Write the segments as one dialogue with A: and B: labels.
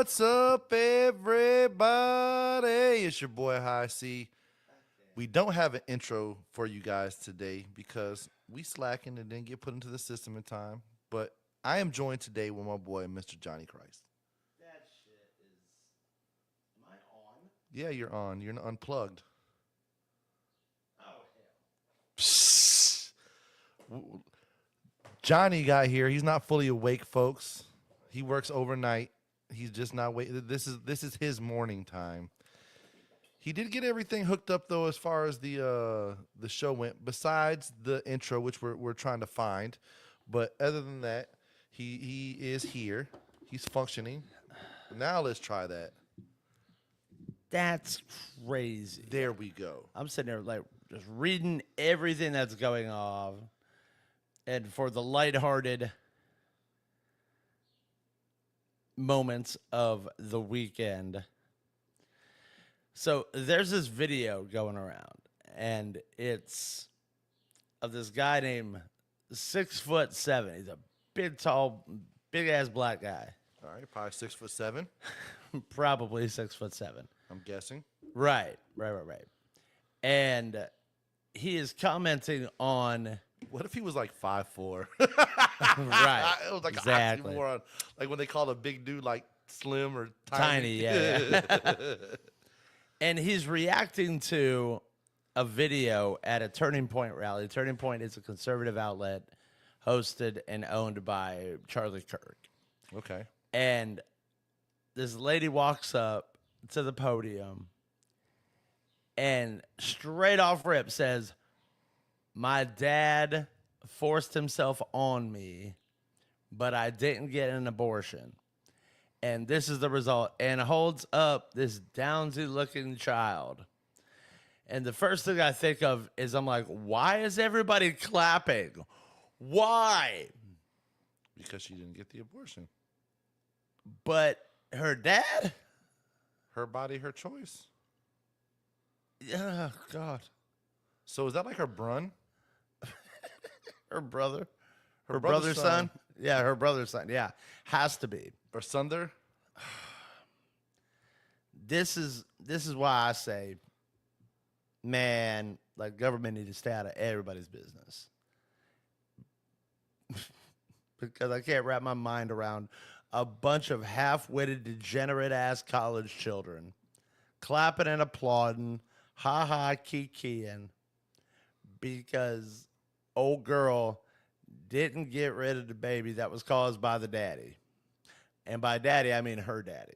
A: What's up, everybody? It's your boy High Cee. We don't have an intro for you guys today because we slackened and didn't get put into the system in time. But I am joined today with my boy, Mr. Johnny Christ.
B: That shit is. Am I on?
A: Yeah, you're on. You're unplugged.
B: Oh, hell.
A: Psst. Johnny got here. He's not fully awake, folks. He works overnight. He's just not waiting. This is his morning time. He did get everything hooked up though, as far as the show went. Besides the intro, which we're trying to find, but other than that, he is here. He's functioning. Now let's try that.
B: That's crazy.
A: There we go.
B: I'm sitting there like just reading everything that's going on, and for the lighthearted moments of the weekend. So there's this video going around, and it's of this guy named 6'7". He's a big, tall, big ass black guy.
A: All right, probably 6'7".
B: Probably 6'7".
A: I'm guessing.
B: Right. And he is commenting on.
A: What if he was like 5'4"?
B: Right.
A: It was like
B: exactly.
A: an oxymoron. Like when they call a big dude like slim or
B: Tiny, yeah. And he's reacting to a video at a Turning Point rally. Turning Point is a conservative outlet hosted and owned by Charlie Kirk.
A: Okay.
B: And this lady walks up to the podium and straight off rip says, "My dad forced himself on me, but I didn't get an abortion. And this is the result." And holds up this Downsy-looking child. And the first thing I think of is I'm like, why is everybody clapping? Why?
A: Because she didn't get the abortion.
B: But her dad?
A: Her body, her choice.
B: Oh, God.
A: So is that like her brun?
B: Her brother?
A: Her
B: brother's son? Yeah, her brother's son. Yeah, has to be.
A: Or Sunder?
B: This is why I say, man, like government need to stay out of everybody's business. Because I can't wrap my mind around a bunch of half-witted, degenerate-ass college children clapping and applauding, ha-ha, kikiing, because old girl didn't get rid of the baby that was caused by the daddy. And by daddy, I mean her daddy.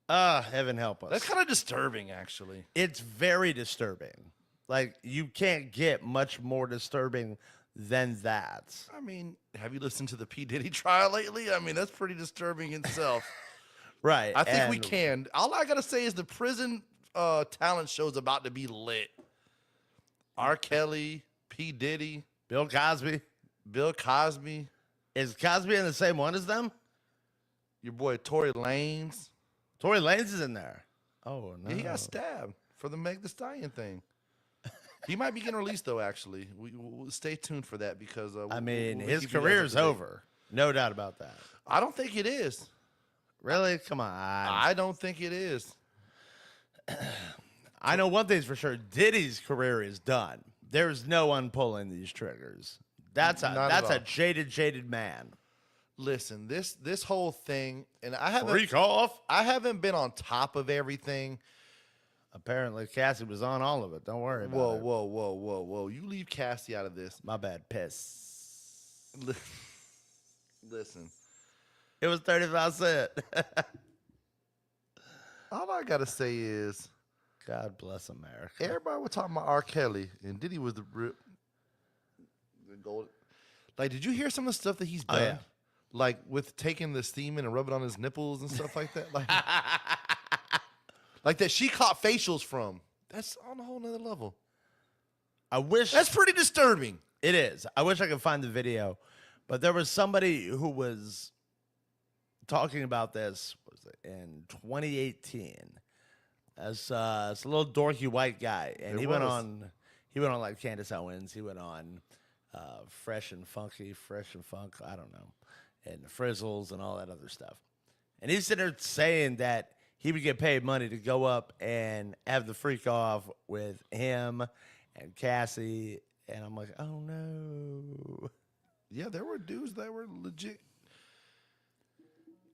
B: Heaven help us.
A: That's kind of disturbing, actually.
B: It's very disturbing. Like, you can't get much more disturbing than that.
A: I mean, have you listened to the P. Diddy trial lately? I mean, that's pretty disturbing itself.
B: Right.
A: I think we can. All I got to say is the prison talent show's about to be lit. R. Kelly, P. Diddy.
B: Bill Cosby. Is Cosby in the same one as them?
A: Your boy Tory Lanez.
B: Tory Lanez is in there. Oh, no.
A: Yeah, he got stabbed for the Meg Thee Stallion thing. He might be getting released, though, actually. We'll stay tuned for that because...
B: I mean, his career's over. No doubt about that.
A: I don't think it is.
B: Really? Come on.
A: I don't think it is.
B: I know one thing's for sure. Diddy's career is done. There's no one pulling these triggers. That's a jaded man.
A: Listen, this whole thing, and I haven't
B: Freak off.
A: I haven't been on top of everything.
B: Apparently, Cassie was on all of it. Don't worry about it.
A: Whoa. You leave Cassie out of this.
B: My bad. Piss.
A: Listen.
B: It was 35 cents.
A: All I got to say is,
B: God bless America.
A: everybody was talking about R. Kelly, and Diddy was the gold. Like, did you hear some of the stuff that he's done?
B: Oh, yeah.
A: Like, with taking the steam and rub it on his nipples and stuff like that? Like that she caught facials from. That's on a whole nother level.
B: I wish.
A: That's pretty disturbing.
B: It is. I wish I could find the video. But there was somebody who was talking about this in 2018 as a little dorky white guy. And he went on like Candace Owens. He went on Fresh and Funk, I don't know, and Frizzles and all that other stuff. And he's sitting there saying that he would get paid money to go up and have the freak off with him and Cassie. And I'm like, oh no.
A: Yeah, there were dudes that were legit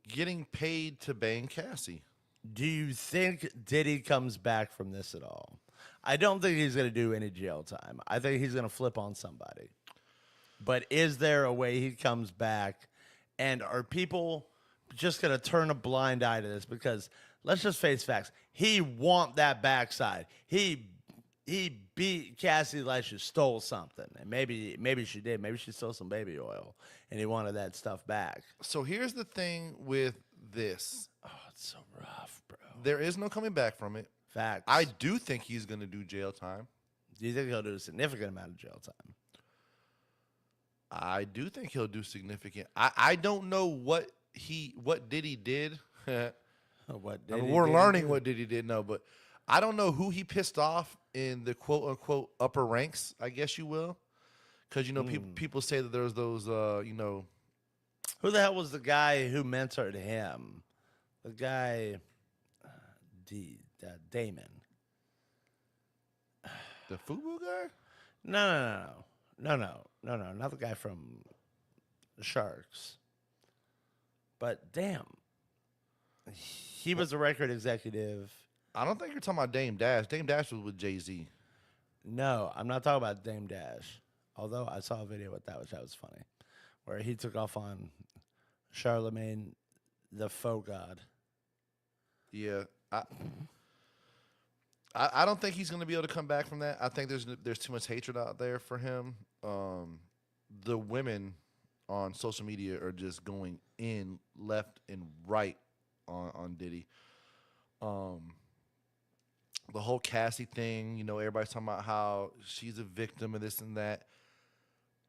A: getting paid to bang Cassie.
B: Do you think Diddy comes back from this at all? I don't think he's going to do any jail time. I think he's going to flip on somebody. But is there a way he comes back? And are people just going to turn a blind eye to this? Because let's just face facts. He want that backside. He beat Cassie like she stole something. And maybe she did. Maybe she stole some baby oil. And he wanted that stuff back.
A: So here's the thing with this.
B: Oh, it's so rough, bro.
A: There is no coming back from it.
B: Facts.
A: I do think he's going to do jail time.
B: Do you think he'll do a significant amount of jail time?
A: I do think he'll do significant. I don't know what Diddy did.
B: What did
A: We're learning what Diddy did. No, but I don't know who he pissed off in the quote unquote upper ranks, I guess you will. Because, people say that there's those,
B: Who the hell was the guy who mentored him? The guy, Damon.
A: the FUBU guy?
B: No, not the guy from the Sharks. But damn, he was a record executive.
A: I don't think you're talking about Dame Dash. Dame Dash was with Jay-Z.
B: No, I'm not talking about Dame Dash. Although I saw a video with that, which was funny, where he took off on Charlemagne, the faux god.
A: Yeah, I don't think he's going to be able to come back from that. I think there's too much hatred out there for him. The women on social media are just going in left and right on Diddy. The whole Cassie thing, everybody's talking about how she's a victim of this and that.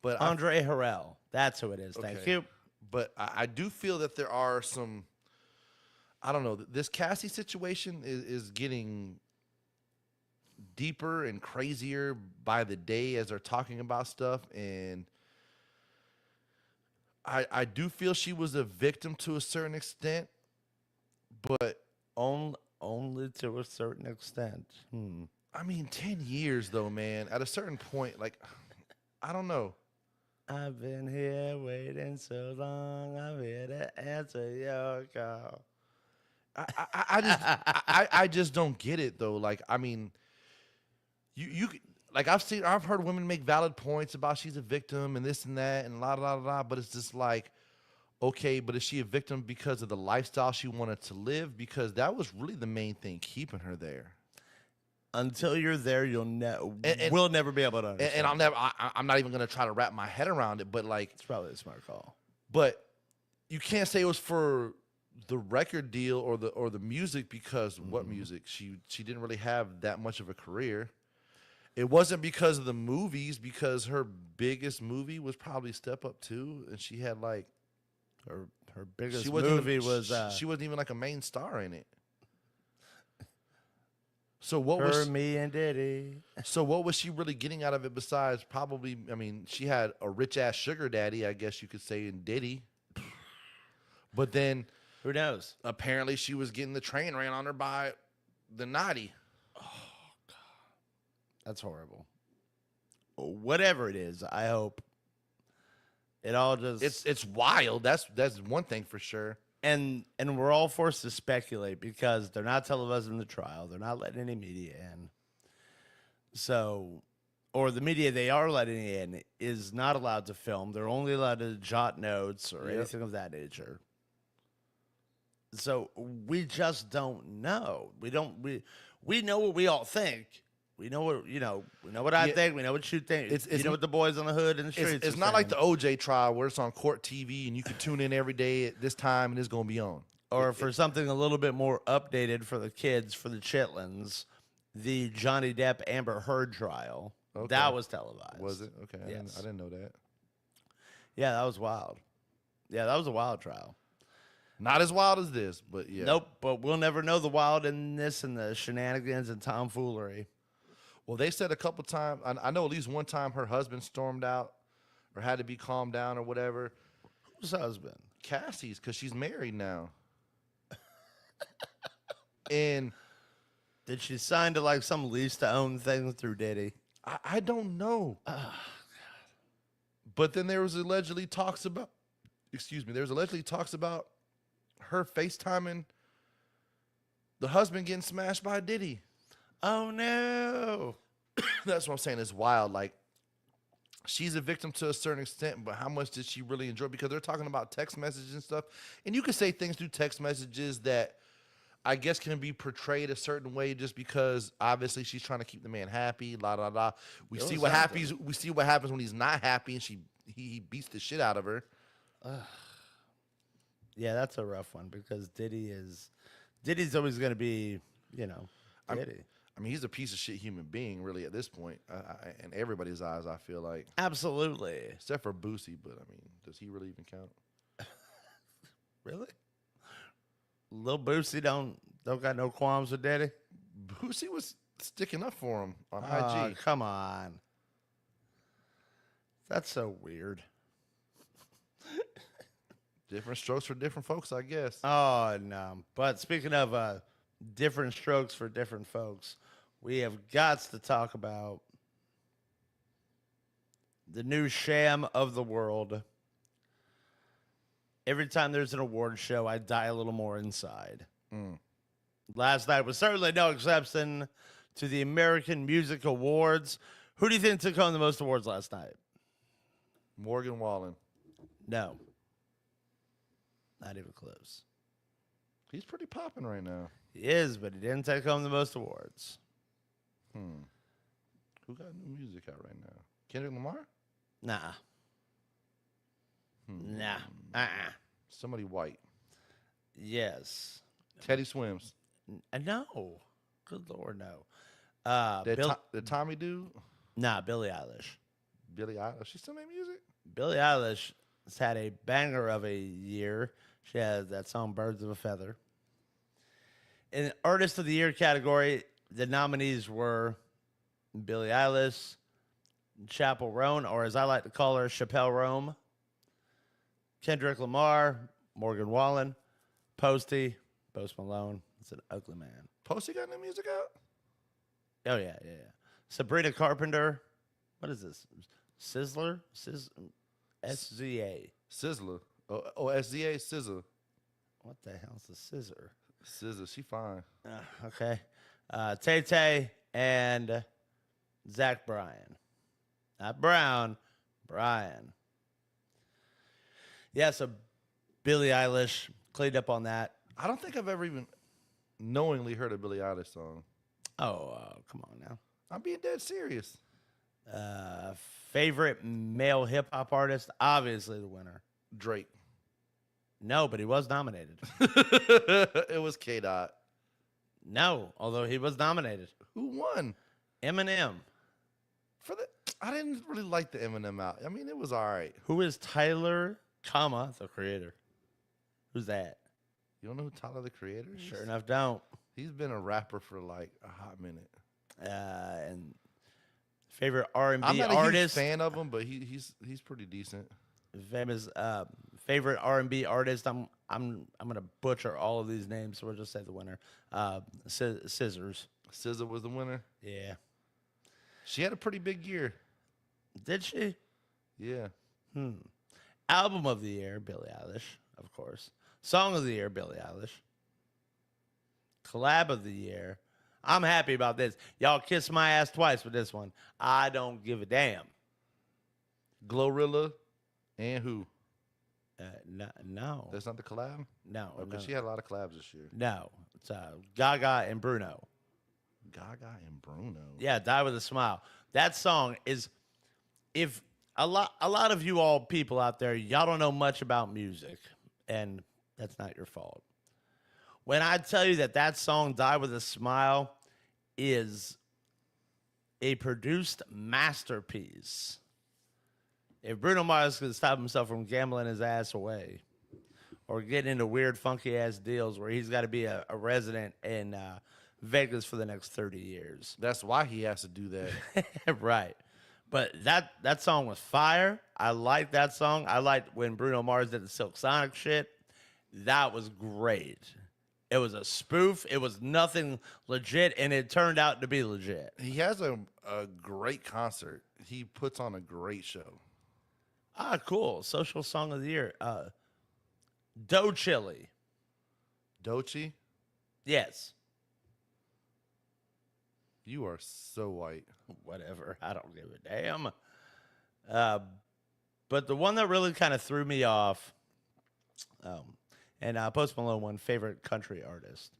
A: But
B: Andre Harrell, that's who it is. Thank
A: Okay.
B: you.
A: But I do feel that there are some. I don't know. This Cassie situation is getting deeper and crazier by the day as they're talking about stuff. And I do feel she was a victim to a certain extent. But
B: Only to a certain extent.
A: I mean, 10 years, though, man. At a certain point, I don't know.
B: I've been here waiting so long. I'm here to answer your call.
A: I just don't get it though. I mean, you I've heard women make valid points about she's a victim and this and that and la, but it's just okay, but is she a victim because of the lifestyle she wanted to live? Because that was really the main thing keeping her there.
B: Until you're there, we'll never be able to understand.
A: And I'm not even gonna try to wrap my head around it. But
B: it's probably a smart call.
A: But you can't say it was for the record deal or the music because what music? She didn't really have that much of a career. It wasn't because of the movies, because her biggest movie was probably Step Up 2, and she had
B: her biggest
A: movie
B: was
A: she wasn't even a main star in it. So
B: me and Diddy.
A: So what was she really getting out of it besides probably? I mean, she had a rich ass sugar daddy, I guess you could say, in Diddy. But then,
B: who knows?
A: Apparently, she was getting the train ran on her by the naughty.
B: Oh God, that's horrible. Whatever it is, I hope it all just
A: it's wild. That's one thing for sure.
B: And we're all forced to speculate because they're not televising the trial. They're not letting any media in. So, or the media they are letting in is not allowed to film. They're only allowed to jot notes or anything of that nature. So we just don't know. We know what we all think. We know what we know what I think. We know what you think. You know what the boys on the hood and the streets.
A: It's not like the OJ trial where it's on court TV and you can tune in every day at this time and it's going to be on.
B: Or for something a little bit more updated for the kids, for the chitlins, the Johnny Depp Amber Heard trial. Okay. That was televised.
A: Was it? Okay.
B: Yes.
A: I didn't know that.
B: Yeah, that was wild. Yeah, that was a wild trial.
A: Not as wild as this, but yeah.
B: Nope, but we'll never know the wild in this and the shenanigans and tomfoolery.
A: Well, they said a couple times, I know at least one time her husband stormed out or had to be calmed down or whatever.
B: Whose husband?
A: Cassie's, because she's married now. And
B: Did she sign to like some lease to own thing through Diddy?
A: I don't know. But then there was allegedly talks about, there's allegedly talks about her FaceTiming the husband getting smashed by Diddy.
B: Oh no.
A: That's what I'm saying. It's wild. Like, she's a victim to a certain extent, but how much did she really enjoy? Because they're talking about text messages and stuff. And you can say things through text messages that I guess can be portrayed a certain way just because obviously she's trying to keep the man happy, la la la. We see what happens. We see what happens when he's not happy and he beats the shit out of her.
B: Yeah, that's a rough one because Diddy's always going to be, Diddy.
A: I mean, he's a piece of shit human being, really, at this point, in everybody's eyes. I feel like,
B: Absolutely.
A: except for Boosie, but I mean, does he really even count?
B: Really? Lil Boosie don't got no qualms with Diddy?
A: Boosie was sticking up for him on
B: Oh,
A: IG.
B: come on. That's so weird.
A: Different strokes for different folks, I guess.
B: Oh, no. But speaking of different strokes for different folks, we have got to talk about the new sham of the world. Every time there's an award show, I die a little more inside. Last night was certainly no exception to the American Music Awards. Who do you think took home the most awards last night?
A: Morgan Wallen.
B: No. Not even close.
A: He's pretty popping right now.
B: He is, but he didn't take home the most awards.
A: Who got new music out right now? Kendrick Lamar?
B: Nah. Nah.
A: Somebody white.
B: Yes.
A: Teddy Swims.
B: No. Good Lord, no.
A: Did Tommy do?
B: Nah, Billie Eilish.
A: Billie Eilish. She still make music?
B: Billie Eilish has had a banger of a year. She has that song Birds of a Feather. In the Artist of the Year category, the nominees were Billie Eilish, Chappell Roan, or as I like to call her, Chappelle Rome, Kendrick Lamar, Morgan Wallen, Posty, Post Malone. It's an ugly man.
A: Posty got new music out?
B: Oh, yeah. Sabrina Carpenter. What is this? Sizzler? SZA.
A: Sizzler. Oh, SZA, Scissor.
B: What the hell's the scissor?
A: Scissor, she fine.
B: Okay. Tay-Tay and Zach Bryan. Not Brown, Bryan. Yeah, so Billie Eilish cleaned up on that.
A: I don't think I've ever even knowingly heard a Billie Eilish song.
B: Oh, come on now.
A: I'm being dead serious.
B: Favorite male hip-hop artist? Obviously the winner.
A: Drake.
B: No, but he was nominated.
A: It was K-Dot.
B: No, although he was nominated.
A: Who won?
B: Eminem.
A: I didn't really like the Eminem out. I mean, it was all right.
B: Who is Tyler, the creator? Who's that?
A: You don't know who Tyler, the Creator is?
B: Sure enough, don't.
A: He's been a rapper for like a hot minute.
B: And favorite R&B
A: I'm not a huge
B: artist?
A: fan of him, but he's pretty decent.
B: Famous favorite R&B artist? I'm gonna butcher all of these names, so we'll just say the winner. Scissors.
A: SZA was the winner.
B: Yeah.
A: She had a pretty big year.
B: Did she?
A: Yeah.
B: Album of the year, Billie Eilish, of course. Song of the year, Billie Eilish. Collab of the year. I'm happy about this. Y'all kiss my ass twice with this one. I don't give a damn.
A: Glorilla and who?
B: No.
A: That's not the collab?
B: No.
A: Okay,
B: no.
A: she had a lot of collabs this year.
B: No. It's Gaga and Bruno.
A: Gaga and Bruno.
B: Yeah, Die With a Smile. That song is, if a lot of you all people out there, y'all don't know much about music, and that's not your fault. When I tell you that song, Die With a Smile, is a produced masterpiece. If Bruno Mars could stop himself from gambling his ass away or getting into weird, funky-ass deals where he's got to be a resident in Vegas for the next 30 years.
A: That's why he has to do that.
B: Right. But that song was fire. I liked that song. I liked when Bruno Mars did the Silk Sonic shit. That was great. It was a spoof. It was nothing legit, and it turned out to be legit.
A: He has a great concert. He puts on a great show.
B: Ah, cool. Social song of the year. Dough Chili.
A: Dochi,
B: Yes.
A: you are so white.
B: Whatever. I don't give a damn. But the one that really kind of threw me off, and Post Malone won favorite country artist.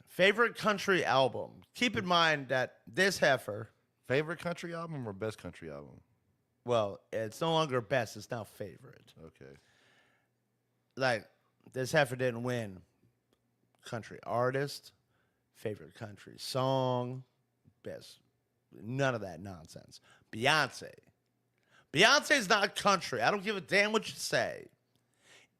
B: Favorite country album. Keep in mind that this heifer,
A: Favorite country album or best country album?
B: well, it's no longer best, it's now favorite.
A: Okay.
B: Like, this heifer didn't win country artist, favorite country song, best. None of that nonsense. Beyonce. Beyonce's not country. I don't give a damn what you say.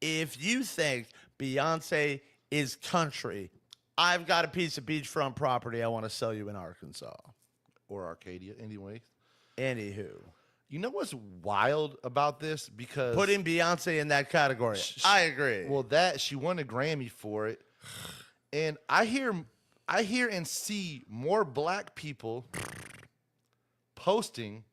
B: If you think Beyonce is country, I've got a piece of beachfront property I want to sell you in Arkansas.
A: Or Arcadia, anyway.
B: Anywho,
A: You know what's wild about this? Because
B: putting Beyonce in that category, I agree.
A: well, that she won a Grammy for it, and I hear and see more black people posting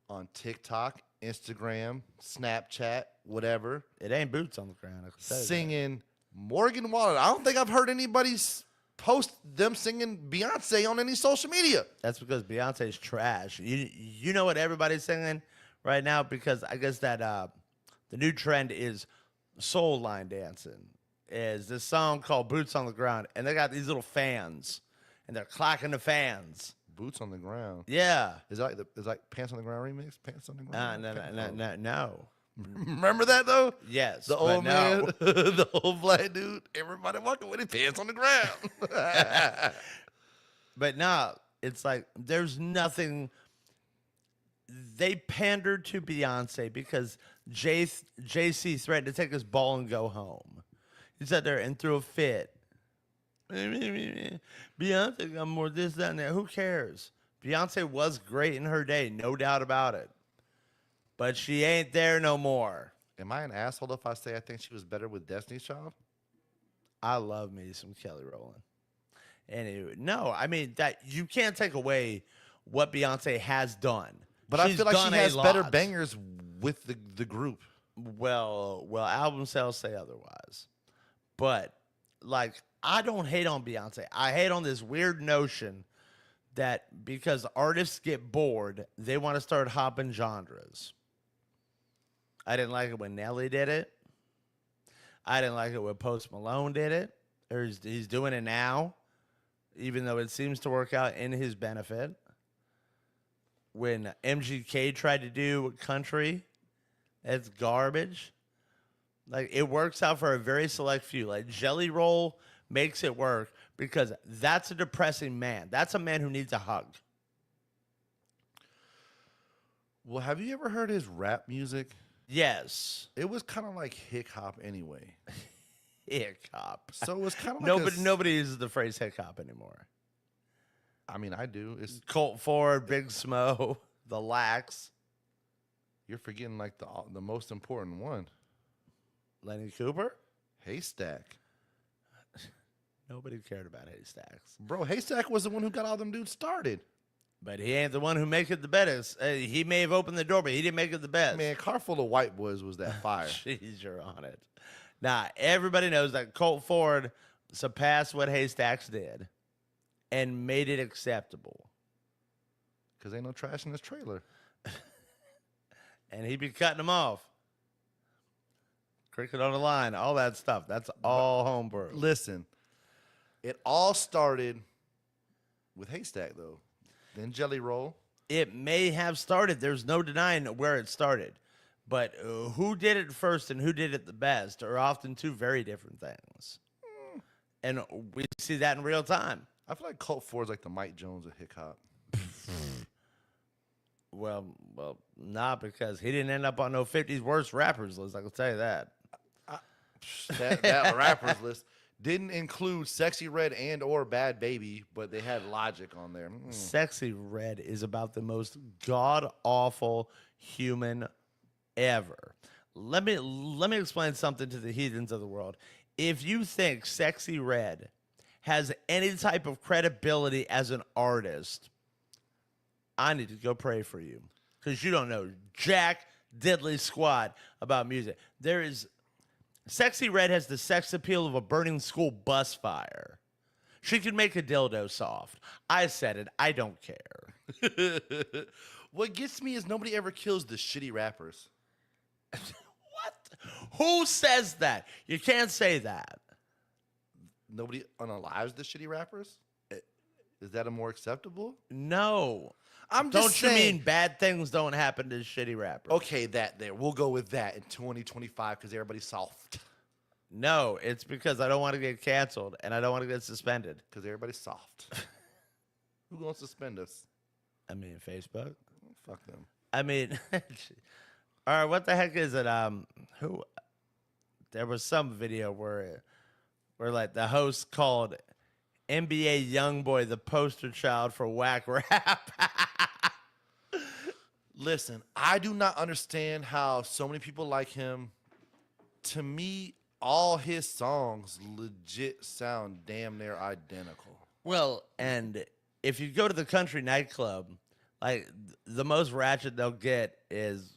A: on TikTok, Instagram, Snapchat, whatever,
B: it ain't boots on the ground. I can tell you that.
A: singing Morgan Wallen. I don't think I've heard anybody post them singing Beyonce on any social media.
B: That's because Beyonce's trash. You know what everybody's singing right now? Because I guess that the new trend is soul line dancing. Is this song called Boots on the Ground, and they got these little fans, and they're clacking the fans.
A: Boots on the ground.
B: Yeah.
A: Is that like Pants on the Ground remix? Pants on the Ground.
B: No.
A: Remember that though?
B: Yes.
A: The
B: but
A: old
B: no.
A: man, the old black dude. Everybody walking with his pants on the ground.
B: But no, it's like there's nothing. They pandered to Beyonce because JC threatened to take his ball and go home. He sat there and threw a fit. Beyonce got more this, that, and that. Who cares? Beyonce was great in her day, no doubt about it. But she ain't there no more.
A: Am I an asshole if I say I think she was better with Destiny's Child?
B: I love me some Kelly Rowland. Anyway, no, I mean that you can't take away what Beyonce has done.
A: But I
B: She's
A: feel like she
B: done a
A: has better
B: lot.
A: bangers with the group.
B: Well, album sales say otherwise. But like, I don't hate on Beyonce. I hate on this weird notion that because artists get bored, they want to start hopping genres. I didn't like it when Nelly did it. I didn't like it when Post Malone did it. Or he's doing it now, even though it seems to work out in his benefit. When MGK tried to do country, it's garbage. Like, it works out for a very select few. Like, Jelly Roll makes it work because that's a depressing man. That's a man who needs a hug.
A: Well, have you ever heard his rap music?
B: Yes.
A: It was kind of like hip hop anyway.
B: Hick hop.
A: So it was kind of like
B: Nobody uses the phrase hick hop anymore.
A: I mean, I do. It's
B: Colt Ford, Big Smo, the Lax,
A: you're forgetting like the most important one.
B: Lenny Cooper.
A: Haystack.
B: Nobody cared about Haystacks.
A: Bro, Haystack was the one who got all them dudes started.
B: But he ain't the one who make it the best. He may have opened the door, but he didn't make it the best.
A: Man, Car Full of White Boys was that fire.
B: Jeez, you're on it. Now, everybody knows that Colt Ford surpassed what Haystacks did and made it acceptable.
A: Because ain't no trash in this trailer.
B: And he be cutting them off. Cricket on the line, all that stuff. That's all homebrew.
A: Listen, it all started with Haystack, though. Then Jelly Roll.
B: It may have started. There's no denying where it started. But who did it first and who did it the best are often two very different things. And we see that in real time.
A: I feel like Colt Ford's like the Mike Jones of hip hop.
B: Well, not because he didn't end up on no 50s worst rappers list. I can tell you that.
A: That rappers list didn't include Sexy Red and or Bad Baby, but they had Logic on there.
B: Sexy Red is about the most god-awful human ever. Let me explain something to the heathens of the world. If you think Sexy Red has any type of credibility as an artist, I need to go pray for you because you don't know jack diddly squat about music. There is Sexy Red has the sex appeal of a burning school bus fire. She could make a dildo soft. I said it. I don't care.
A: What gets me is nobody ever kills the shitty rappers.
B: What? Who says that? You can't say that.
A: Nobody unalives the shitty rappers? Is that a more acceptable?
B: No.
A: I'm
B: Don't
A: just
B: you
A: saying.
B: mean bad things don't happen to shitty rappers?
A: Okay, that there. We'll go with that in 2025 because everybody's soft.
B: No, it's because I don't want to get canceled and I don't want to get suspended.
A: Because everybody's soft. Who gonna suspend us?
B: I mean, Facebook.
A: Fuck them.
B: I mean, all right. What the heck is it? Who? There was some video where like the host called NBA YoungBoy the poster child for whack rap.
A: Listen, I do not understand how so many people like him. To me, all his songs legit sound damn near identical.
B: Well, and if you go to the country nightclub, like the most ratchet they'll get is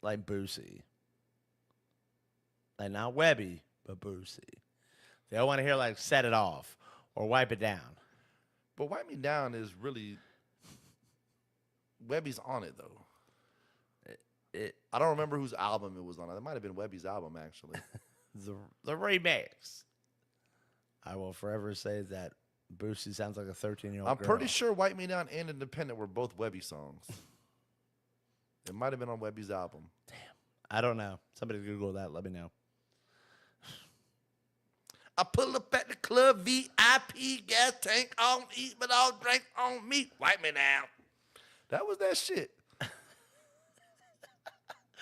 B: like Boosie. Like not Webby, but Boosie. They all want to hear like Set It Off or Wipe It Down.
A: But Wipe Me Down is really Webby's on it though. I don't remember whose album it was on. It might have been Webby's album actually.
B: the remix. I will forever say that Boosie sounds like a 13-year-old
A: I'm
B: girl.
A: pretty sure Wipe Me Down and Independent were both Webby songs. It might have been on Webby's album.
B: I don't know. Somebody Google that. Let me know.
A: I pull up at the club, VIP, gas tank on me, but all drink on me. Wipe me down. That was that shit.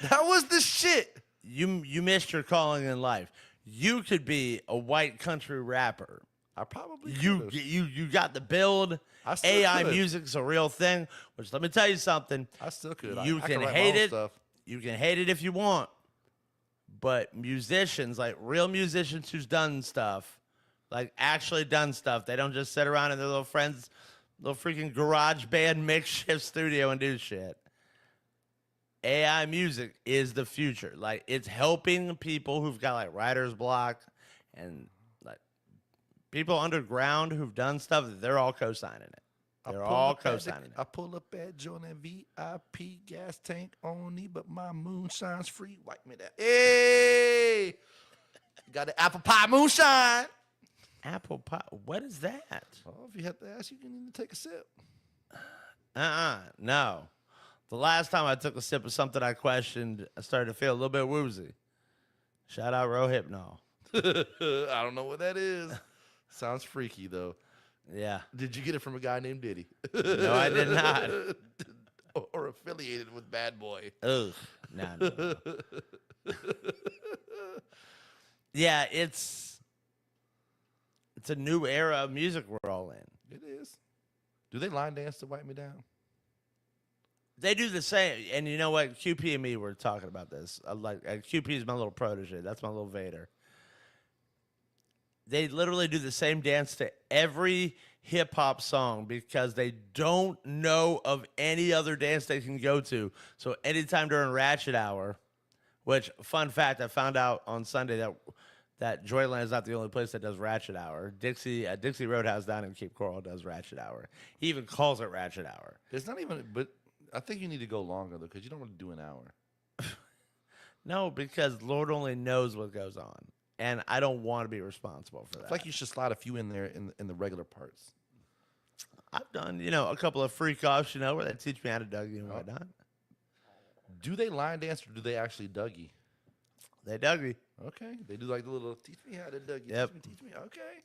A: That was the shit.
B: You missed your calling in life. You could be a white country rapper.
A: I probably
B: You
A: could've.
B: you got the build.
A: I still
B: AI
A: could.
B: music's a real thing. Which let me tell you something.
A: I still could.
B: You
A: I
B: can
A: could write my
B: hate
A: own
B: it.
A: Stuff.
B: You can hate it if you want. But musicians, like real musicians who's done stuff, like actually done stuff, they don't just sit around in their little friends, little freaking garage band makeshift studio and do shit. AI music is the future. Like it's helping people who've got like writer's block and like people underground who've done stuff. They're all co-signing it. They're all co-signing it.
A: I pull up at Jordan VIP, gas tank on me, but my moonshine's free. Wipe me down. Hey, got the apple pie moonshine.
B: Apple pie. What is that?
A: Oh, if you have to ask, you can take a sip.
B: No. The last time I took a sip of something I questioned, I started to feel a little bit woozy. Shout out Rohypnol.
A: I don't know what that is. Sounds freaky though.
B: Yeah.
A: Did you get it from a guy named Diddy?
B: No, I did not.
A: or affiliated with Bad Boy.
B: Ugh. No. Yeah, it's a new era of music we're all in.
A: It is. Do they line dance to Wipe Me Down?
B: They do the same, and you know what? QP and me were talking about this. QP is my little protege. That's my little Vader. They literally do the same dance to every hip hop song because they don't know of any other dance they can go to. So anytime during Ratchet Hour, which fun fact, I found out on Sunday that Joyland is not the only place that does Ratchet Hour. Dixie Roadhouse down in Cape Coral does Ratchet Hour. He even calls it Ratchet Hour.
A: It's not even, but I think you need to go longer though, because you don't want to do an hour.
B: No, because Lord only knows what goes on. And I don't want to be responsible for that.
A: It's like you should slide a few in there in the regular parts.
B: I've done, a couple of freak offs, where they teach me how to Dougie and whatnot.
A: Do they line dance or do they actually Dougie?
B: They Dougie.
A: Okay. They do like the little teach me how to Dougie.
B: Yep.
A: Teach me. Okay.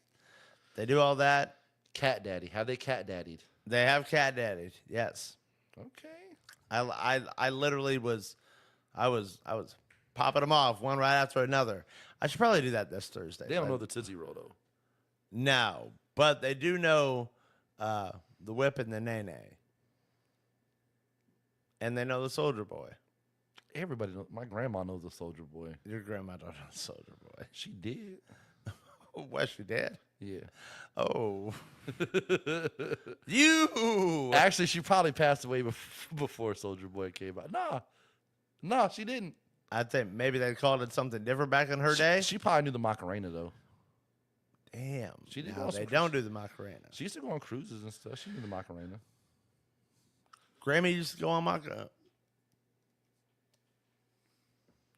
B: They do all that.
A: Cat daddy. Have they cat daddied?
B: They have cat daddies. Yes.
A: Okay.
B: I literally was popping them off one right after another. I should probably do that this Thursday.
A: They don't know the Tootsie Roll though.
B: No, but they do know the whip and the nay-nay. And they know the Soldier Boy.
A: Everybody knows. My grandma knows the Soldier Boy.
B: Your grandma don't know the Soldier Boy.
A: She did.
B: What, she did?
A: Yeah.
B: Oh. You.
A: Actually, she probably passed away before Soldier Boy came out. Nah, she didn't.
B: I think maybe they called it something different back in her day.
A: She probably knew the Macarena though.
B: Damn.
A: She did
B: No,
A: go on
B: they
A: some
B: don't do the Macarena.
A: She used to go on cruises and stuff. She knew the Macarena.
B: Grammy used to go on Macarena.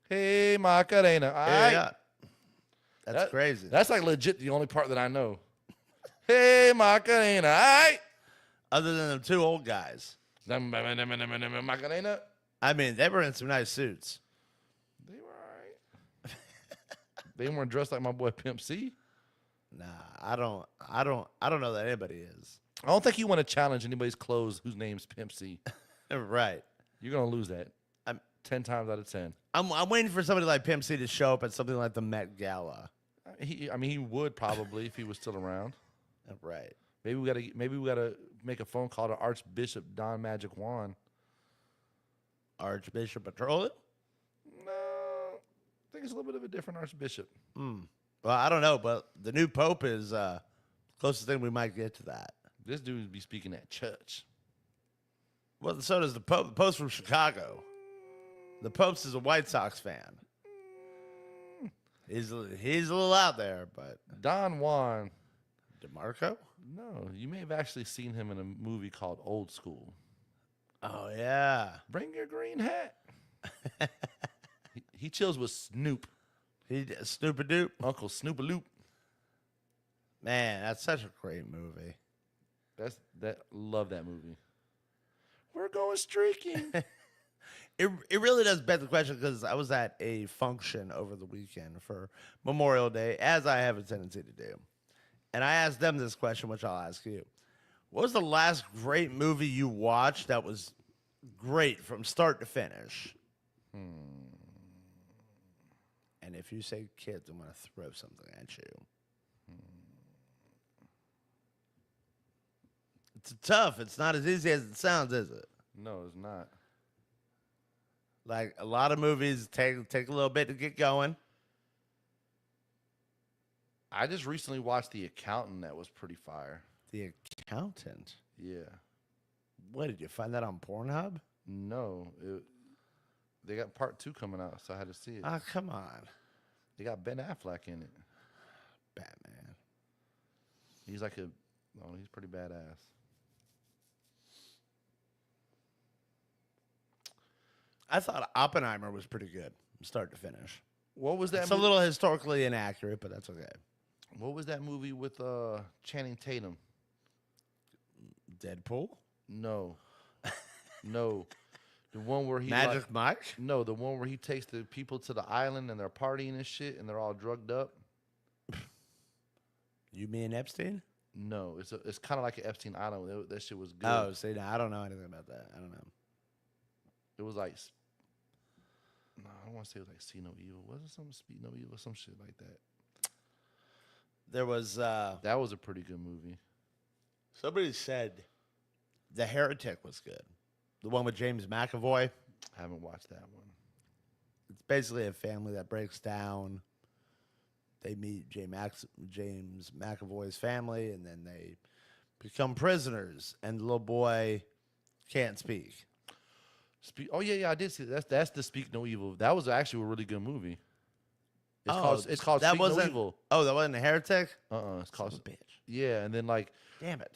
A: Hey, Macarena. All right.
B: Yeah. That's crazy.
A: That's like legit the only part that I know. Hey, Macarena. All right.
B: Other than the two old guys.
A: Macarena.
B: I mean, they were in some nice suits.
A: They were all right. They weren't dressed like my boy Pimp C.
B: Nah, I don't know that anybody is.
A: I don't think you want to challenge anybody's clothes whose name's Pimp C.
B: Right.
A: You're gonna lose that.
B: I'm
A: 10 times out of 10.
B: I'm waiting for somebody like Pimp C to show up at something like the Met Gala.
A: He would probably if he was still around.
B: Right.
A: Maybe we gotta make a phone call to Archbishop Don Magic Juan.
B: Archbishop Petroleum?
A: No, I think it's a little bit of a different archbishop.
B: Well, I don't know, but the new pope is closest thing we might get to that.
A: This dude would be speaking at church.
B: Well, so does the Pope. The Pope's from Chicago. The Pope's is a White Sox fan. He's a little out there, but
A: Don Juan.
B: DeMarco?
A: No, you may have actually seen him in a movie called Old School.
B: Oh yeah.
A: Bring your green hat. he chills with Snoop.
B: Snoop a Doop.
A: Uncle Snoop-a-Loop.
B: Man, that's such a great movie.
A: Love that movie. We're going streaking.
B: It really does beg the question because I was at a function over the weekend for Memorial Day, as I have a tendency to do. And I asked them this question, which I'll ask you. What was the last great movie you watched that was great from start to finish? And if you say kids, I'm going to throw something at you. It's tough. It's not as easy as it sounds, is it?
A: No, it's not.
B: Like a lot of movies take a little bit to get going.
A: I just recently watched The Accountant. That was pretty fire.
B: The Accountant.
A: Yeah.
B: What, did you find that on Pornhub?
A: No. They got part 2 coming out, so I had to see it.
B: Oh, come on.
A: They got Ben Affleck in it.
B: Batman.
A: He's he's pretty badass.
B: I thought Oppenheimer was pretty good from start to finish.
A: What was that
B: It's a little historically inaccurate, but that's okay.
A: What was that movie with Channing Tatum?
B: Deadpool?
A: No. No. The one where he
B: Magic Mike?
A: No, the one where he takes the people to the island and they're partying and shit and they're all drugged up.
B: You mean Epstein?
A: No, it's kind of like an Epstein Island. That shit was good.
B: Oh, see, no, I don't know anything about that. I don't know.
A: It was like, no, I don't want to say it was like See No Evil. Was it something Speak No Evil? Some shit like that.
B: There was
A: That was a pretty good movie.
B: somebody said The Heretic was good. The one with James McAvoy.
A: I haven't watched that one.
B: It's basically a family that breaks down. They meet James McAvoy's family, and then they become prisoners. And the little boy can't speak.
A: Oh yeah, I did see that. That's the Speak No Evil. That was actually a really good movie. It's called
B: that
A: Speak No
B: wasn't,
A: Evil.
B: Oh, that wasn't a Heretic?
A: It's called
B: Son of a bitch.
A: Yeah, and then like
B: Damn it.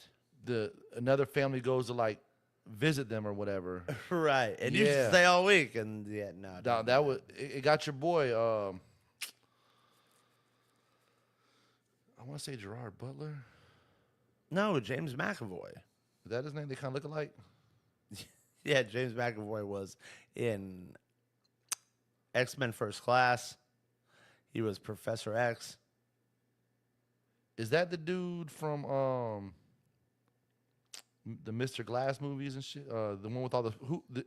A: Another family goes to like visit them or whatever.
B: Right. And you should stay all week. And yeah, no.
A: That was it. Got your boy. I want to say Gerard Butler.
B: No, James McAvoy.
A: Is that his name? They kind of look alike.
B: Yeah, James McAvoy was in X-Men First Class. He was Professor X.
A: Is that the dude from the Mr. Glass movies and shit? The one with all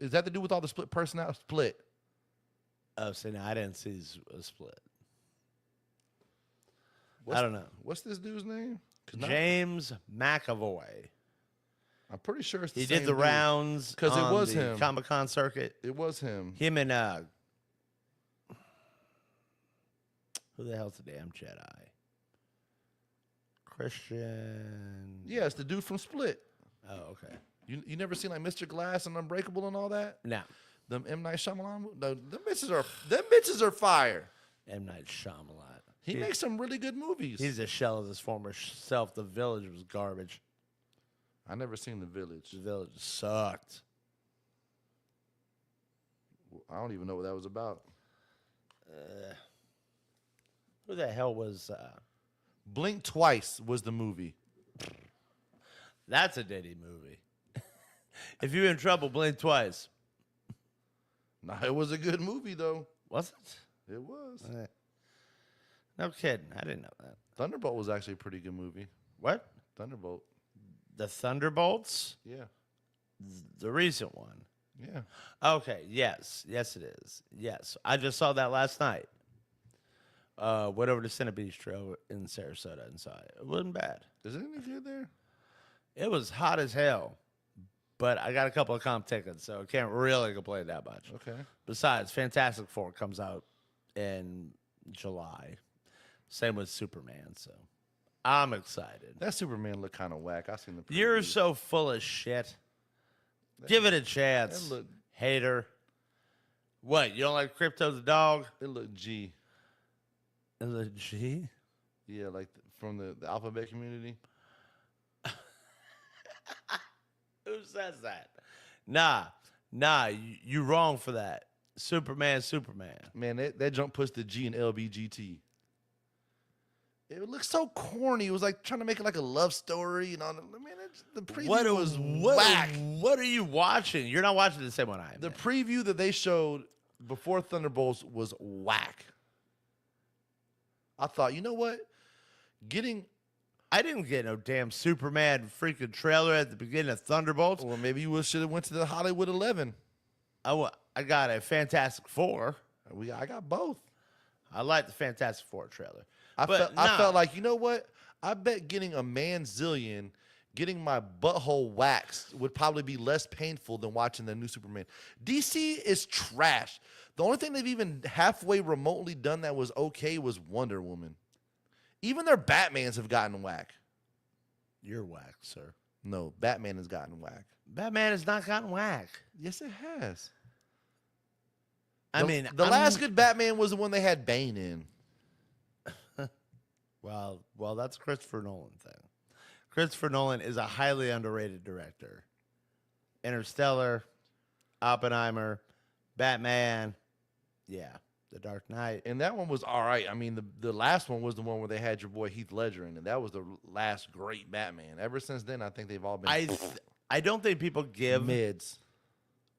A: is that the dude with all the split personality? Split.
B: Oh, see, no, I didn't see a split. I don't know.
A: What's this dude's name?
B: James McAvoy.
A: I'm pretty sure it's the
B: He
A: same
B: did the
A: dude.
B: rounds
A: because it was
B: the
A: him.
B: Comic-Con circuit.
A: It was him.
B: Him and who the hell's the damn Jedi? Christian.
A: Yeah, it's the dude from Split.
B: Oh, okay.
A: You never seen like Mr. Glass and Unbreakable and all that?
B: No.
A: Them M. Night Shyamalan? No, them bitches are fire.
B: M. Night Shyamalan.
A: He makes some really good movies.
B: He's a shell of his former self. The Village was garbage.
A: I never seen The Village.
B: The Village sucked.
A: I don't even know what that was about.
B: Who the hell was...
A: Blink Twice was the movie.
B: That's a Diddy movie. If you're in trouble, blink twice.
A: Nah, it was a good movie, though.
B: Was it?
A: It was.
B: No kidding. I didn't know that.
A: Thunderbolt was actually a pretty good movie.
B: What?
A: Thunderbolt.
B: The Thunderbolts?
A: Yeah.
B: The recent one.
A: Yeah.
B: Okay. Yes. Yes, it is. Yes. I just saw that last night. Went over to Center Beach Trail in Sarasota and saw it. It wasn't bad.
A: Is it any good there?
B: It was hot as hell, but I got a couple of comp tickets, so I can't really complain that much.
A: Okay.
B: Besides, Fantastic Four comes out in July. Same with Superman, so I'm excited.
A: That Superman looked kind of whack. I seen the preview.
B: You're so full of shit. Give it a chance,
A: that look-
B: hater. What, you don't like Crypto the dog?
A: It looked G.
B: Is it G?
A: Yeah, like from the alphabet community.
B: Who says that? Nah, you wrong for that. Superman.
A: Man, that jump puts the G in LBGT. It looks so corny. It was like trying to make it like a love story. You know, man, the preview was whack.
B: What are you watching? You're not watching the same one I am.
A: The preview that they showed before Thunderbolts was whack. I thought, you know what?
B: I didn't get no damn Superman freaking trailer at the beginning of Thunderbolts.
A: Well, maybe you should have went to the Hollywood 11.
B: I got a Fantastic Four.
A: I got both.
B: I like the Fantastic Four trailer.
A: I felt like, you know what? I bet getting a manzillion, getting my butthole waxed would probably be less painful than watching the new Superman. DC is trash. The only thing they've even halfway remotely done that was okay was Wonder Woman. Even their Batmans have gotten whack.
B: You're whack, sir.
A: No, Batman has gotten whack.
B: Batman has not gotten whack.
A: Yes, it has.
B: The
A: last good Batman was the one they had Bane in.
B: Well, that's a Christopher Nolan thing. Christopher Nolan is a highly underrated director. Interstellar, Oppenheimer, Batman, yeah, The Dark Knight.
A: And that one was all right. I mean, the last one was the one where they had your boy Heath Ledger in it. That was the last great Batman. Ever since then, I think they've all been
B: I don't think people give
A: mids.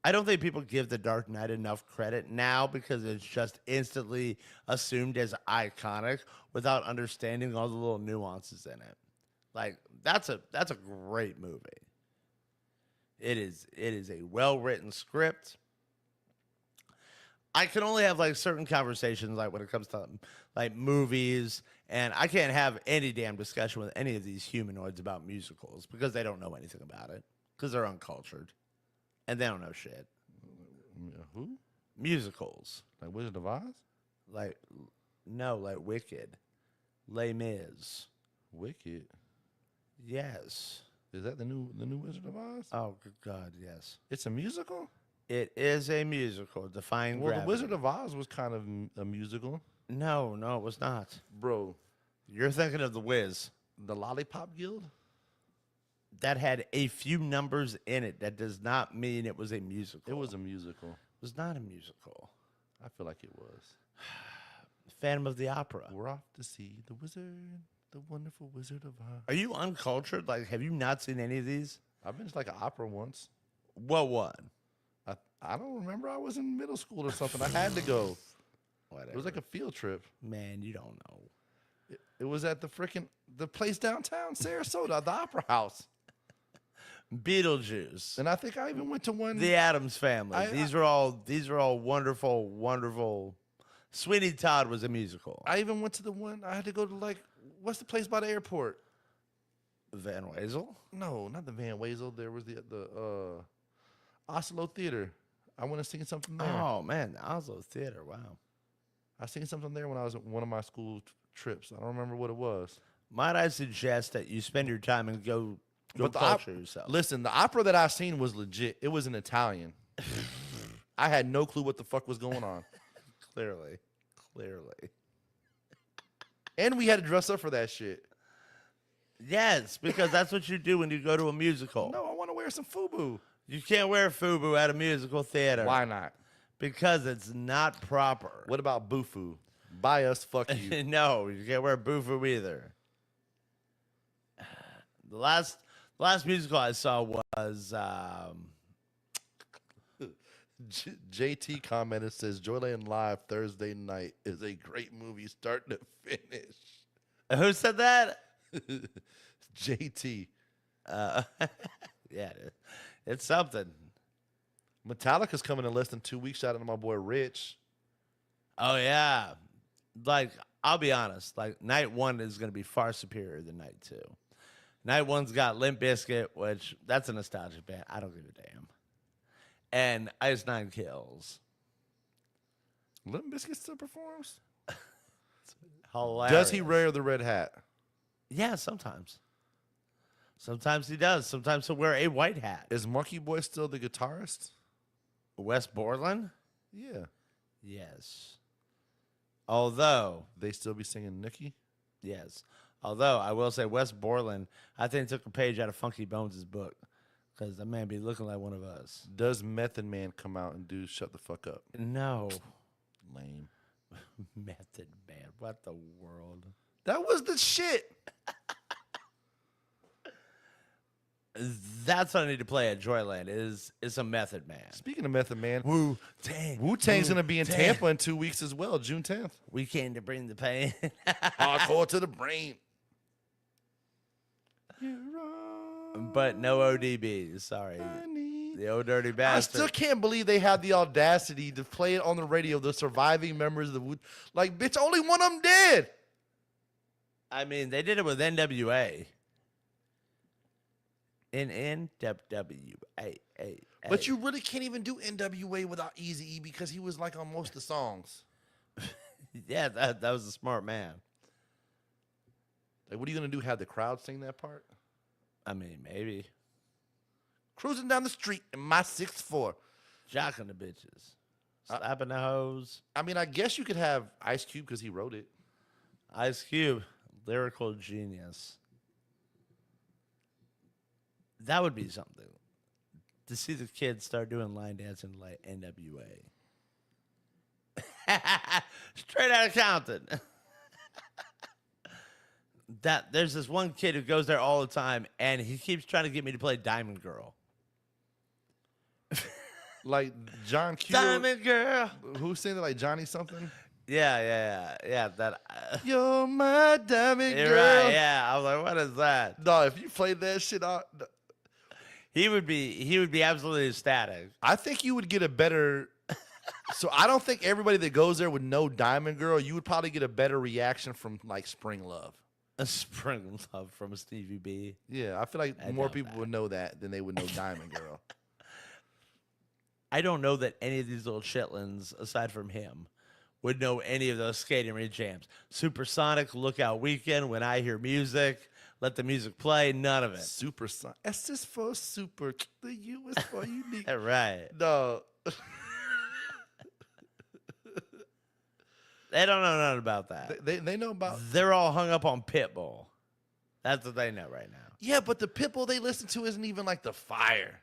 B: I don't think people give The Dark Knight enough credit now because it's just instantly assumed as iconic without understanding all the little nuances in it. Like that's a great movie. It is a well-written script. I can only have like certain conversations like when it comes to like movies, and I can't have any damn discussion with any of these humanoids about musicals because they don't know anything about it because they're uncultured. And they don't know shit.
A: Who?
B: Musicals.
A: Like Wizard of Oz?
B: Like Wicked. Les Mis.
A: Wicked.
B: Yes.
A: Is that the new Wizard of Oz?
B: Oh, good God, yes.
A: It's a musical?
B: It is a musical, Defying Gravity.
A: The Wizard of Oz was kind of a musical.
B: No, it was not.
A: Bro.
B: You're thinking of The Wiz.
A: The Lollipop Guild?
B: That had a few numbers in it. That does not mean it was a musical.
A: It was a musical.
B: It was not a musical.
A: I feel like it was.
B: Phantom of the Opera.
A: We're off to see the wizard, the wonderful Wizard of Oz.
B: Are you uncultured? Like, have you not seen any of these?
A: I've been to like an opera once.
B: What one?
A: I don't remember. I was in middle school or something. I had to go.
B: Whatever.
A: It was like a field trip.
B: Man, you don't know.
A: It was at the place downtown, Sarasota, the Opera House.
B: Beetlejuice.
A: And I think I even went to one.
B: The Addams Family. These are all wonderful, wonderful. Sweeney Todd was a musical.
A: I even went to the one. I had to go to like, what's the place by the airport?
B: Van Wezel?
A: No, not the Van Wezel. There was the Oslo Theater. I went to sing something there.
B: Oh man, the Oslo Theater. Wow.
A: I seen something there when I was at one of my school trips. I don't remember what it was.
B: Might I suggest that you spend your time and go
A: But
B: culture yourself?
A: listen, the opera that I seen was legit. It was in Italian. I had no clue what the fuck was going on.
B: Clearly.
A: And we had to dress up for that shit.
B: Yes, because that's what you do when you go to a musical.
A: No, I want to wear some FUBU.
B: You can't wear FUBU at a musical theater.
A: Why not?
B: Because it's not proper.
A: What about Bufu? Buy us, fuck you.
B: No, you can't wear bufu either. The last musical I saw was
A: JT commented, says Joyland Live Thursday night is a great movie start to finish.
B: who said that?
A: JT.
B: Yeah, it's something.
A: Metallica's coming in less than 2 weeks. Shout out to my boy Rich.
B: Oh yeah, like I'll be honest, like night one is going to be far superior than night two. Night one's got Limp Bizkit, which that's a nostalgic band. I don't give a damn. And Ice Nine Kills.
A: Limp Bizkit still performs?
B: Hilarious.
A: Does he wear the red hat?
B: Yeah, sometimes. Sometimes he does. Sometimes he'll wear a white hat.
A: Is Monkey Boy still the guitarist?
B: Wes Borland?
A: Yeah.
B: Yes. Although,
A: They still be singing Nikki?
B: yes. Although, I will say Wes Borland, I think took a page out of Funky Bones' book. Because that man be looking like one of us.
A: Does Method Man come out and do Shut the Fuck Up?
B: No.
A: Lame.
B: Method Man. What the world?
A: That was the shit.
B: That's what I need to play at Joyland is a Method Man.
A: Speaking of Method Man,
B: Wu-Tang.
A: Wu-Tang's going to be in
B: Wu-Tang.
A: Tampa in 2 weeks as well, June 10th.
B: We came to bring the pain.
A: Hardcore to the brain.
B: But no ODB. Sorry. The old dirty
A: I
B: bastard.
A: still can't believe they had the audacity to play it on the radio, the surviving members of the Wu. Like, bitch, only one of them did.
B: I mean, they did it with NWA. In NWA.
A: But you really can't even do NWA without Eazy-E because he was like on most of the songs.
B: Yeah, that was a smart man.
A: Like, what are you going to do? Have the crowd sing that part?
B: I mean, maybe.
A: Cruising down the street in my 6'4".
B: Jocking the bitches. Slapping the hoes.
A: I mean, I guess you could have Ice Cube because he wrote it.
B: Ice Cube. Lyrical genius. That would be something. To see the kids start doing line dancing like NWA. Straight out of Compton. There's this one kid who goes there all the time, and he keeps trying to get me to play Diamond Girl.
A: Like John Q.
B: Diamond Girl.
A: Who's saying that? Like Johnny something?
B: Yeah. That.
A: You're my diamond
B: You're
A: girl.
B: right. Yeah, I was like, what is that?
A: No, if you played that shit out,
B: He would be absolutely ecstatic.
A: I think you would get a better. So I don't think everybody that goes there would know Diamond Girl. You would probably get a better reaction from like Spring Love.
B: A Spring Love from Stevie B.
A: Yeah, I feel like
B: I
A: more
B: doubt
A: people
B: that.
A: would know that than they would know Diamond Girl.
B: I don't know that any of these little chitlins, aside from him, would know any of those skating rink jams. Supersonic, Lookout Weekend, When I Hear Music, Let the Music Play, none of it.
A: Super Son. S is for super. The U is for unique.
B: Right.
A: No.
B: They don't know nothing about that.
A: They know about.
B: They're all hung up on Pitbull. That's what they know right now.
A: Yeah, but the Pitbull they listen to isn't even like the fire.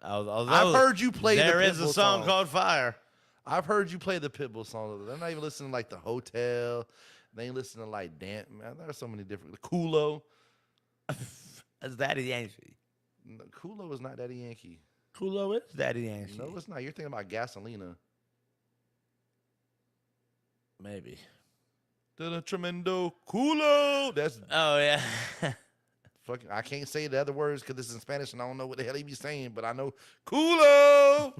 B: Although
A: I've heard you play the
B: there is a
A: Pitbull
B: song
A: song.
B: called Fire.
A: I've heard you play the Pitbull song. They're not even listening to like the Hotel. They ain't listening to like Man, there are so many different. Kulo.
B: That's Daddy Yankee.
A: No, Kulo is not Daddy Yankee.
B: Kulo is Daddy Yankee.
A: No, it's not. You're thinking about Gasolina.
B: Maybe.
A: The Tremendo Kulo. That's
B: Oh, yeah.
A: fucking. I can't say the other words because this is in Spanish and I don't know what the hell he be saying, but I know Kulo.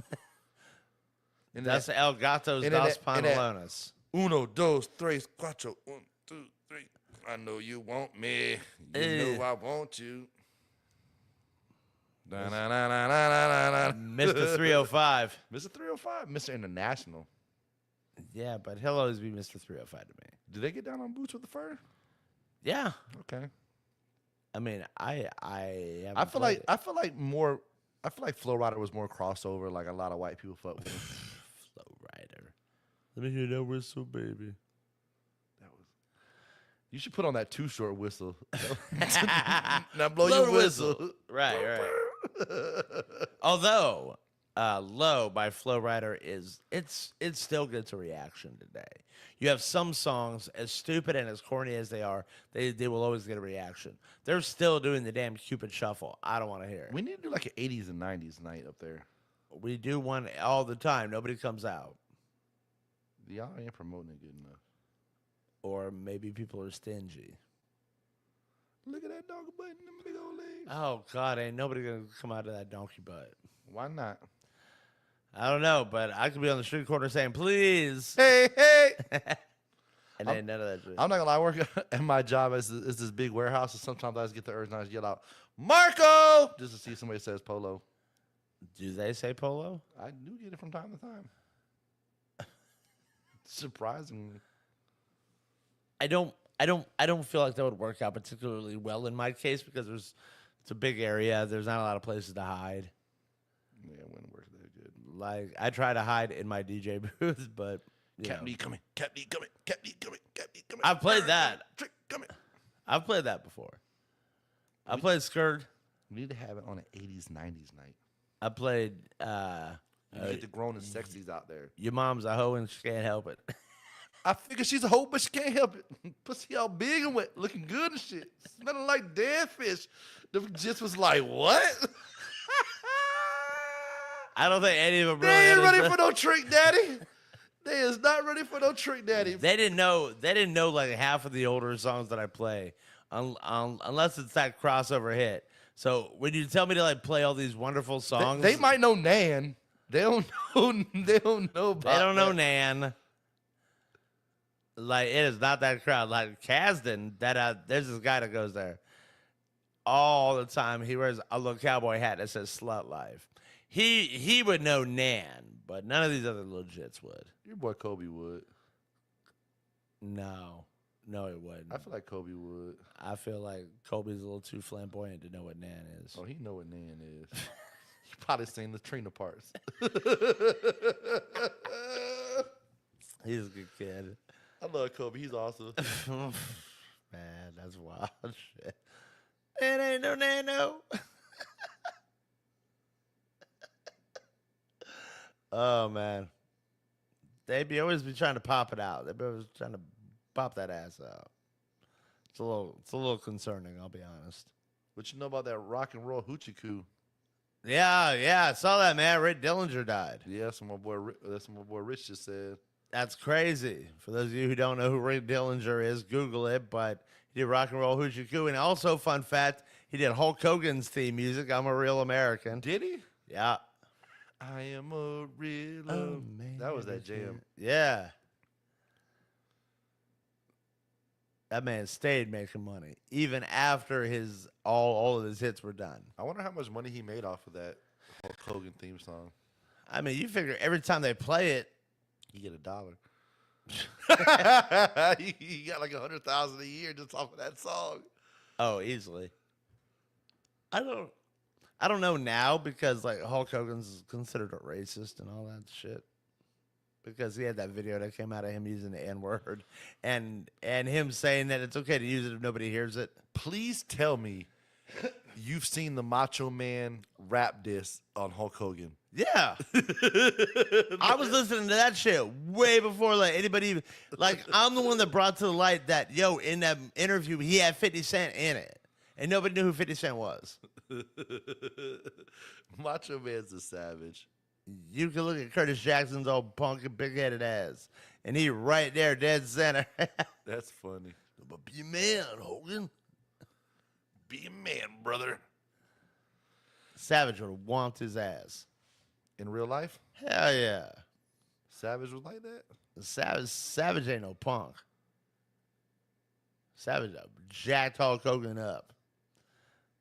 A: And
B: That's
A: that,
B: El Gatos
A: and
B: Dos
A: that- and that-
B: Panelones.
A: Uno, dos, tres, cuatro. 1, 2, 3. I know you want me. You know I want you. Da-na-na-na-na-na-na.
B: Mr. 305.
A: Mr. 305, Mr. International.
B: Yeah, but he'll always be Mr. 305 to me.
A: Do they get down on boots with the fur?
B: Yeah.
A: Okay.
B: I mean, I
A: I
B: haven't
A: feel
B: played
A: like I feel like more. I feel like Flow Rider was more crossover. Like a lot of white people fuck with him.
B: Flow Rider. Let me hear that whistle, baby.
A: That was. You should put on that Too Short whistle. Now blow
B: Blow
A: your
B: the
A: whistle.
B: Right. Although, "Low" by Flow Rider it still gets a reaction today. You have some songs, as stupid and as corny as they are, they will always get a reaction. They're still doing the damn Cupid Shuffle. I don't want to hear it.
A: We need to do like an 80s and 90s night up there.
B: We do one all the time. Nobody comes out.
A: Y'all ain't promoting it good enough.
B: Or maybe people are stingy.
A: Look at that dog butt and them big old legs.
B: Oh, God, ain't nobody going to come out of that donkey butt.
A: Why not?
B: I don't know, but I could be on the street corner saying, please.
A: Hey.
B: And ain't none of that shit.
A: I'm not gonna lie. I work at my job is this big warehouse, and sometimes I just get the urge and I just yell out, "Marco!" just to see if somebody says polo.
B: Do they say polo?
A: I do get it from time to time. Surprisingly.
B: I don't feel like that would work out particularly well in my case because it's a big area. There's not a lot of places to hide.
A: Yeah, it wouldn't work that good.
B: Like I try to hide in my DJ booth, but
A: Cat D coming. Cat D coming. Cat D coming. Cat D coming.
B: I've played that.
A: Trick coming.
B: I've played that before. I played Skirt.
A: We need to have it on an 80s, 90s night.
B: I played
A: You get the grown and sexies out there.
B: Your Mom's a hoe and she can't help it.
A: I figure she's a hoe, but she can't help it. Pussy all big and wet, looking good and shit. Smelling like dead fish. The just was like, what?
B: I don't think any of them
A: They
B: really
A: ain't ready
B: understood.
A: for no trick daddy. They is not ready for no trick daddy.
B: They didn't know like half of the older songs that I play, unless it's that crossover hit. So when you tell me to like play all these wonderful songs,
A: They might know Nan. They don't know. They don't know about.
B: they don't know
A: that.
B: Nan. Like it is not that crowd. Like Kasdan, there's this guy that goes there all the time. He wears a little cowboy hat that says "Slut Life." He would know Nan, but none of these other legits would.
A: Your boy Kobe would.
B: No, he wouldn't.
A: I feel like Kobe would.
B: I feel like Kobe's a little too flamboyant to know what Nan is.
A: Oh, he know what Nan is. He probably seen the Trina parts.
B: He's a good kid.
A: I love Kobe. He's awesome.
B: Man, that's wild shit. It ain't no nano. Oh man, always be trying to pop it out. They be always trying to pop that ass out. It's a little concerning. I'll be honest.
A: What you know about that rock and roll hoochie coo?
B: Yeah, I saw that, man. Ray Dillinger died.
A: Yeah, that's what my boy Rich just said.
B: That's crazy. For those of you who don't know who Ray Dillinger is, Google it. But he did Rock and Roll Hoochie Coo. And also, fun fact, he did Hulk Hogan's theme music, I'm a Real American.
A: Did he?
B: Yeah.
A: I am a real. That was that jam.
B: Yeah. That man stayed making money even after his all of his hits were done.
A: I wonder how much money he made off of that Hulk Hogan theme song.
B: I mean, you figure every time they play it,
A: You get $1. He got like 100,000 a year just off of that song.
B: oh, easily. I don't know now because like Hulk Hogan's considered a racist and all that shit. Because he had that video that came out of him using the N-word and him saying that it's okay to use it if nobody hears it.
A: Please tell me you've seen the Macho Man rap diss on Hulk Hogan.
B: Yeah. I was listening to that shit way before like anybody even like I'm the one that brought to the light that in that interview he had 50 Cent in it. And nobody knew who 50 Cent was.
A: Macho Man's a savage.
B: You can look at Curtis Jackson's old punk and big-headed ass. And he right there, dead center.
A: That's funny.
B: But be a man, Hogan.
A: Be a man, brother.
B: Savage would want his ass.
A: In real life,
B: Hell yeah.
A: Savage was like that.
B: Savage ain't no punk. Savage jacked Hulk Hogan up.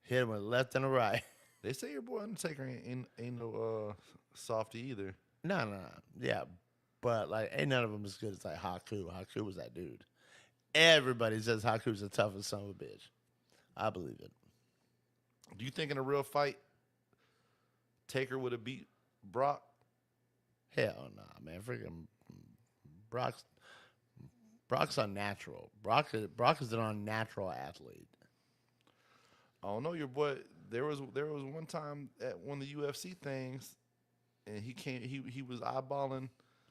B: Hit him with a left and a right.
A: They say your boy Undertaker ain't no softy either.
B: No. Yeah. But like ain't none of them as good as like Haku. Haku was that dude. Everybody says Haku's the toughest son of a bitch. I believe it.
A: Do you think in a real fight, Taker would have beat Brock?
B: Hell nah, man. Freaking Brock's unnatural. Brock is an unnatural athlete.
A: I don't know, your boy. There was one time at one of the UFC things, and he was eyeballing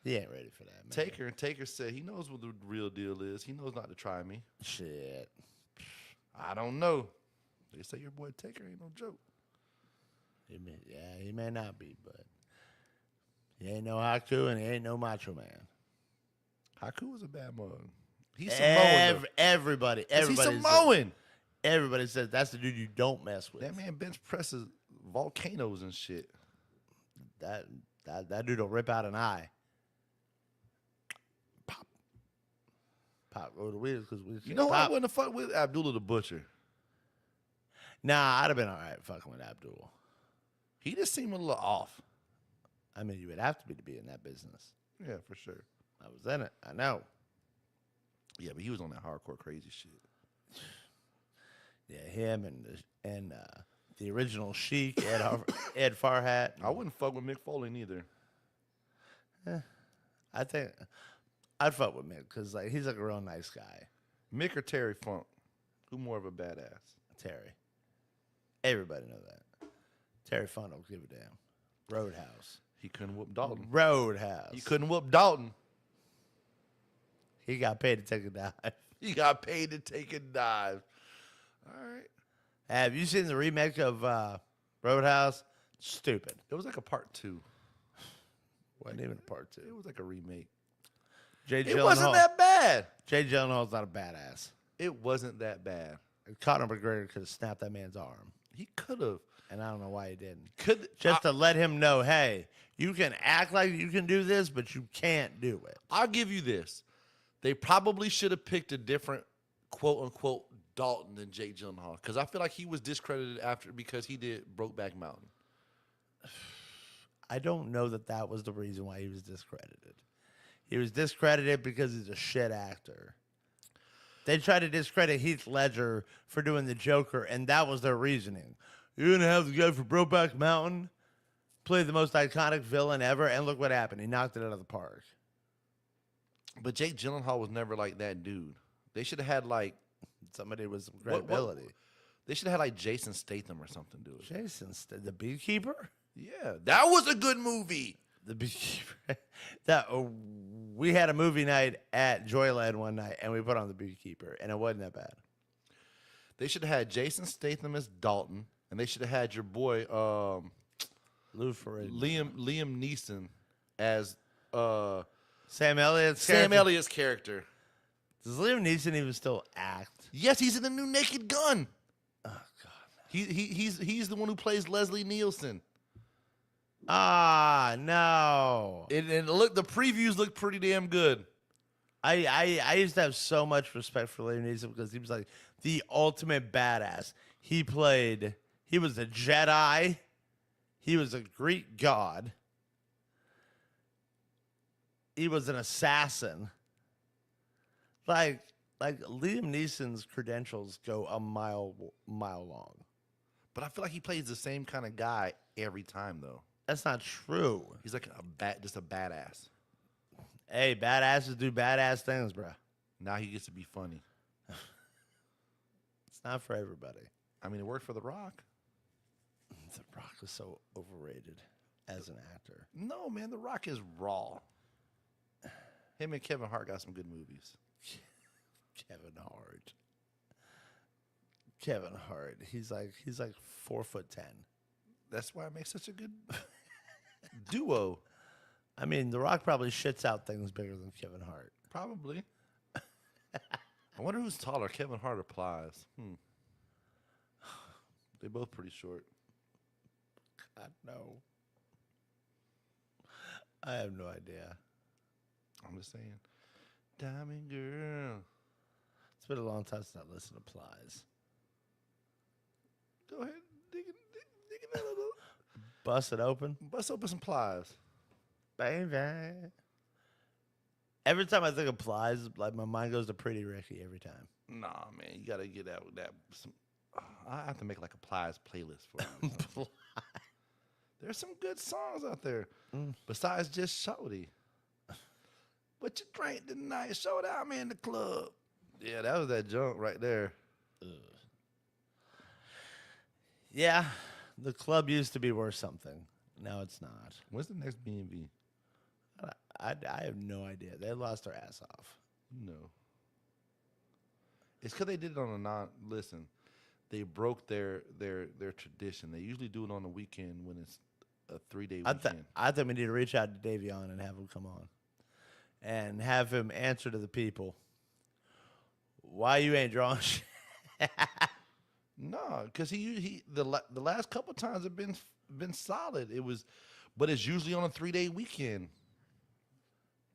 B: He ain't ready for that, man.
A: Taker, and Taker said he knows what the real deal is. He knows not to try me.
B: Shit.
A: I don't know. They say your boy Taker ain't no joke.
B: He may not be, but he ain't no Haku and he ain't no Macho Man.
A: Haku was a bad mug. He's Samoan.
B: Everybody
A: He's Samoan.
B: Everybody says that's the dude you don't mess with.
A: That man bench presses volcanoes and shit.
B: That dude will rip out an eye. Pop over the wheels because we.
A: You know I wouldn't have fucked with Abdullah the Butcher.
B: Nah, I'd have been all right fucking with Abdul.
A: He just seemed a little off.
B: I mean, you would have to be in that business.
A: Yeah, for sure.
B: I was in it. I know.
A: Yeah, but he was on that hardcore crazy shit.
B: Yeah, him and the original Sheik, Ed Farhat.
A: I wouldn't fuck with Mick Foley neither.
B: I think I'd fuck with Mick because like he's like a real nice guy.
A: Mick or Terry Funk? Who more of a badass?
B: Terry. Everybody know that. Terry Funk don't give a damn. Roadhouse.
A: He couldn't whoop Dalton.
B: Roadhouse.
A: He couldn't whoop Dalton.
B: He got paid to take a dive.
A: He got paid to take a dive. All right.
B: Have you seen the remake of Roadhouse? Stupid.
A: It was like a part 2.
B: Wasn't even a part 2.
A: It was like a remake.
B: It
A: wasn't that bad.
B: Jay Gyllenhaal's not a badass.
A: It wasn't that bad.
B: Conor McGregor could have snapped that man's arm.
A: He could have.
B: And I don't know why he didn't.
A: Just
B: to let him know, hey, you can act like you can do this, but you can't do it.
A: I'll give you this. They probably should have picked a different quote-unquote Dalton than Jake Gyllenhaal because I feel like he was discredited because he did Brokeback Mountain.
B: I don't know that was the reason why he was discredited. He was discredited because he's a shit actor. They tried to discredit Heath Ledger for doing the Joker, and that was their reasoning. You're going to have the guy for Brokeback Mountain play the most iconic villain ever, and look what happened. He knocked it out of the park.
A: But Jake Gyllenhaal was never like that dude. They should have had like
B: somebody with some credibility.
A: They should have had like Jason Statham or something do it.
B: The Beekeeper?
A: Yeah, that was a good movie.
B: The Beekeeper. We had a movie night at Joyland one night, and we put on The Beekeeper, and it wasn't that bad.
A: They should have had Jason Statham as Dalton, and they should have had your boy Liam Neeson as
B: Sam Elliott's
A: character.
B: Does Liam Neeson even still act?
A: Yes, he's in the new Naked Gun.
B: Oh God,
A: he's the one who plays Leslie Nielsen.
B: Ah, no.
A: And look, the previews look pretty damn good.
B: I used to have so much respect for Liam Neeson because he was like the ultimate badass. He was a Jedi. He was a Greek god. He was an assassin. Like Liam Neeson's credentials go a mile long.
A: But I feel like he plays the same kind of guy every time, though.
B: That's not true.
A: He's like just a badass.
B: Hey, badasses do badass things, bro.
A: Now he gets to be funny.
B: It's not for everybody.
A: I mean, it worked for The Rock.
B: The Rock is so overrated as an actor.
A: No, man, The Rock is raw. Him and Kevin Hart got some good movies.
B: Kevin Hart. He's like 4'10".
A: That's why it makes such a good duo.
B: I mean, The Rock probably shits out things bigger than Kevin Hart.
A: Probably. I wonder who's taller, Kevin Hart or Plies. They're both pretty short.
B: God, no. I have no idea.
A: I'm just saying. Diamond Girl.
B: It's been a long time since I listened to Plies.
A: Go ahead. Dig it a little.
B: Bust it open.
A: Bust open some Plies.
B: Baby. Every time I think of Plies, like my mind goes to Pretty Ricky every time.
A: Nah, man, you gotta get out with that. I have to make like a Plies playlist for you. There's some good songs out there besides just Shorty. What you drank tonight? Shorty, I'm in the club. Yeah, that was that junk right there.
B: Yeah, the club used to be worth something. Now it's not.
A: When's the next B&B?
B: I have no idea. They lost their ass off.
A: No. It's because they did it on a listen, they broke their tradition. They usually do it on the weekend when it's a 3-day weekend.
B: I think we need to reach out to Davion and have him come on. And have him answer to the people why you ain't drawing shit.
A: No, because the last couple times have been solid. But it's usually on a 3-day weekend.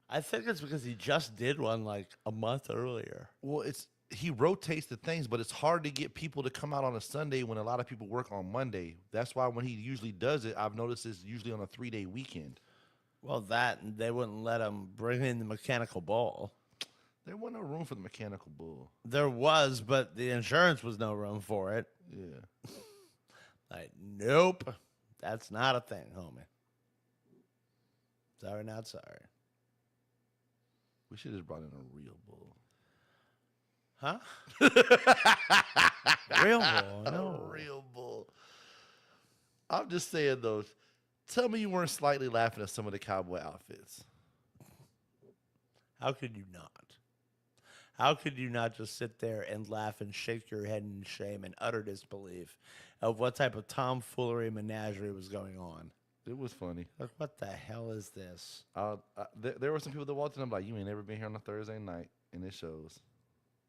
B: I think it's because he just did one like a month earlier.
A: Well, he rotates the things, but it's hard to get people to come out on a Sunday when a lot of people work on Monday. That's why when he usually does it, I've noticed it's usually on a 3-day weekend.
B: Well, they wouldn't let him bring in the mechanical bull.
A: There wasn't no room for the mechanical bull.
B: There was, but the insurance was no room for it.
A: Yeah.
B: Like, nope. That's not a thing, homie. Sorry, not sorry.
A: We should have just brought in a real bull.
B: Huh? Real bull? No.
A: A real bull. I'm just saying, though. Tell me you weren't slightly laughing at some of the cowboy outfits.
B: How could you not? How could you not just sit there and laugh and shake your head in shame and utter disbelief of what type of tomfoolery menagerie was going on?
A: It was funny.
B: Like, what the hell is this?
A: There were some people that walked in. I'm like, you ain't never been here on a Thursday night, and it shows.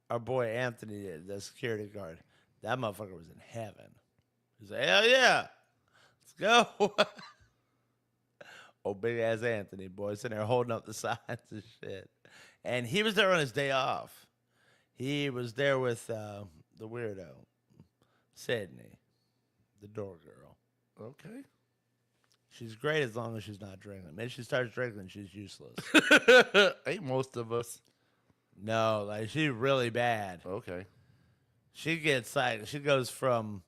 B: Our boy Anthony, the security guard, that motherfucker was in heaven. He's like, hell yeah, let's go. Oh, big ass Anthony, boy, sitting there holding up the signs and shit. And he was there on his day off. He was there with the weirdo, Sydney, the door girl.
A: Okay.
B: She's great as long as she's not drinking. Maybe she starts drinking, she's useless.
A: Ain't most of us.
B: No, like she's really bad.
A: Okay.
B: She gets like, she goes from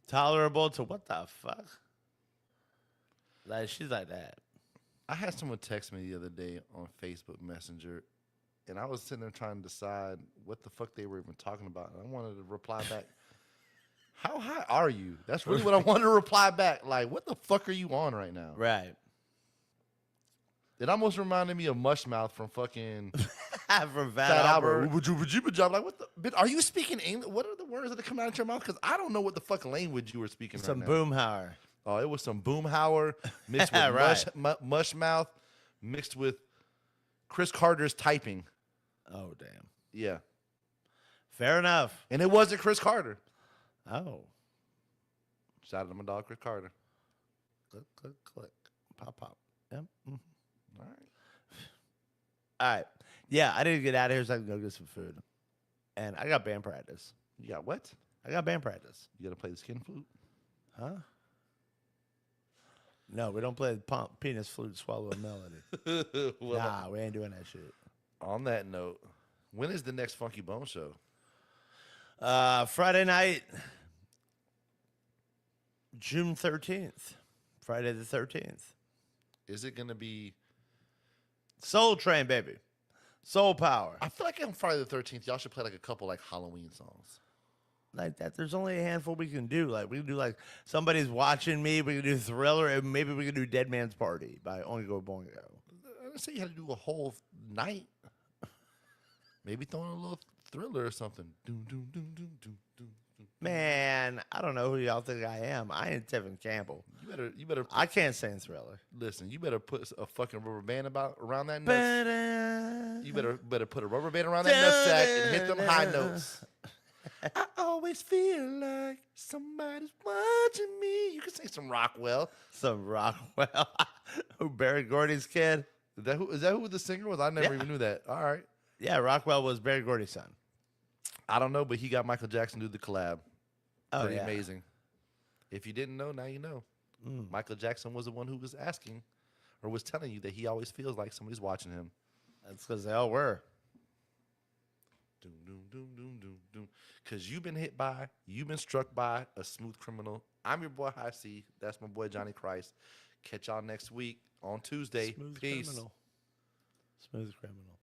B: tolerable to what the fuck? Like, she's like that.
A: I had someone text me the other day on Facebook Messenger, and I was sitting there trying to decide what the fuck they were even talking about. And I wanted to reply back, how high are you? That's really what I wanted to reply back. Like, what the fuck are you on right now?
B: Right.
A: It almost reminded me of Mushmouth from fucking
B: From Van
A: Fat
B: Albert.
A: Albert. Like, what the? Bitch, are you speaking English? What are the words that are coming out of your mouth? Because I don't know what the fuck language you were speaking
B: Some
A: right now.
B: Boomhauer.
A: Oh, it was some Boomhauer mixed with
B: Right.
A: Mushmouth mixed with Chris Carter's typing.
B: Oh, damn.
A: Yeah.
B: Fair enough.
A: And it wasn't Chris Carter.
B: Oh.
A: Shout out to my dog, Chris Carter.
B: Click, click, click. Pop, pop. Yep. Mhm.
A: All right.
B: All right. Yeah, I need to get out of here so I can go get some food. And I got band practice.
A: You got what?
B: I got band practice.
A: You got to play the skin flute?
B: Huh? No, we don't play the penis flute, swallow a melody.
A: Well,
B: nah, we ain't doing that shit.
A: on that note, when is the next Funky Bone show?
B: Friday night, June 13th. Friday the 13th.
A: Is it going to be...
B: Soul Train, baby. Soul Power.
A: I feel like on Friday the 13th, y'all should play like a couple like Halloween songs.
B: Like that, there's only a handful we can do. Like we can do like Somebody's Watching Me. We can do Thriller, and maybe we can do Dead Man's Party by Oingo Boingo.
A: I didn't say you had to do a whole night. Maybe throw in a little Thriller or something. Doom, doom, doom, doom, doom, doom, doom.
B: Man, I don't know who y'all think I am. I ain't Tevin Campbell.
A: You better.
B: I can't sing Thriller.
A: Listen. You better put a fucking rubber band around that nuts. You better put a rubber band around that nutsack and hit them high notes. I always feel like somebody's watching me. You can sing some Rockwell.
B: Some Rockwell. Who, Barry Gordy's kid?
A: Is that who the singer was? I never even knew that. All right.
B: Yeah, Rockwell was Barry Gordy's son.
A: I don't know, but he got Michael Jackson to do the collab.
B: Oh,
A: Pretty
B: yeah.
A: amazing. If you didn't know, now you know. Michael Jackson was the one who was asking or was telling you that he always feels like somebody's watching him.
B: That's because they all were.
A: Doom, doom, doom, doom, doom, doom. Because you've been struck by a smooth criminal. I'm your boy, High Cee. That's my boy, Johnny Christ. Catch y'all next week on Tuesday.
B: Smooth
A: Peace.
B: criminal. Smooth criminal.